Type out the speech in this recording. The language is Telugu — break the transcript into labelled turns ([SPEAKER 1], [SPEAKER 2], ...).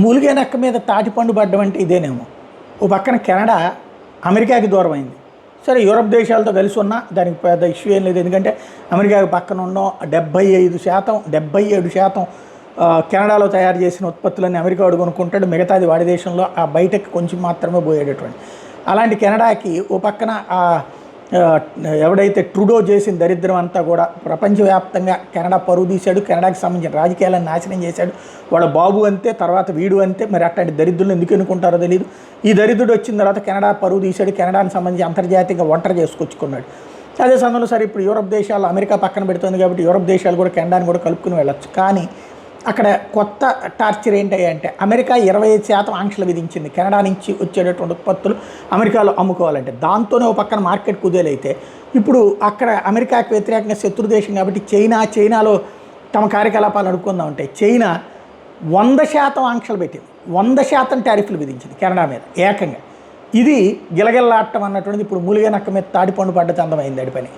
[SPEAKER 1] మూలిగే నక్క మీద తాటిపండు పడ్డం అంటే ఇదేనేమో. ఓ పక్కన కెనడా అమెరికాకి దూరం అయింది. సరే యూరప్ దేశాలతో కలిసి ఉన్నా దానికి పెద్ద ఇష్యూ ఏం లేదు. ఎందుకంటే అమెరికాకి పక్కన ఉన్న 75%, 77% కెనడాలో తయారు చేసిన ఉత్పత్తులన్నీ అమెరికా వాడు కొనుక్కుంటాడు, మిగతాది వాడి దేశంలో ఆ బయటకు కొంచెం మాత్రమే పోయేటటువంటి. అలాంటి కెనడాకి ఓ పక్కన ఎవడైతే ట్రూడో చేసిన దరిద్రం అంతా కూడా ప్రపంచవ్యాప్తంగా కెనడా పరువు తీశాడు, కెనడాకి సంబంధించిన రాజకీయాలను నాశనం చేశాడు. వాళ్ళ బాబు అంతే, తర్వాత వీడు అంతే. మరి అట్లాంటి దరిద్రులు ఎందుకు ఎన్నుకుంటారో తెలియదు. ఈ దరిద్రుడు వచ్చిన తర్వాత కెనడా పరువు తీశాడు, కెనడాకి సంబంధించి అంతర్జాతీయంగా ఒంటరి చేసుకొచ్చుకున్నాడు. అదే సమయంలో సరే ఇప్పుడు యూరప్ దేశాలు అమెరికా పక్కన పెడుతుంది కాబట్టి యూరప్ దేశాలు కూడా కెనడాని కూడా కలుపుకుని వెళ్ళొచ్చు. కానీ అక్కడ కొత్త టార్చర్ ఏంటంటే అమెరికా 25% ఆంక్షలు విధించింది కెనడా నుంచి వచ్చేటటువంటి ఉత్పత్తులు అమెరికాలో అమ్ముకోవాలంటే. దాంతోనే ఒక పక్కన మార్కెట్ కుదేలైతే ఇప్పుడు అక్కడ అమెరికాకి వ్యతిరేకంగా శత్రు దేశం కాబట్టి చైనాలో తమ కార్యకలాపాలు నడుపుకుందామంటే చైనా 100% ఆంక్షలు పెట్టింది, 100% టారిఫ్లు విధించింది కెనడా మీద ఏకంగా. ఇది గిలగిల్లాడటం అన్నటువంటిది ఇప్పుడు మూలిగే నక్క మీద తాటిపండు పడ్డ చందమైంది అడి పని.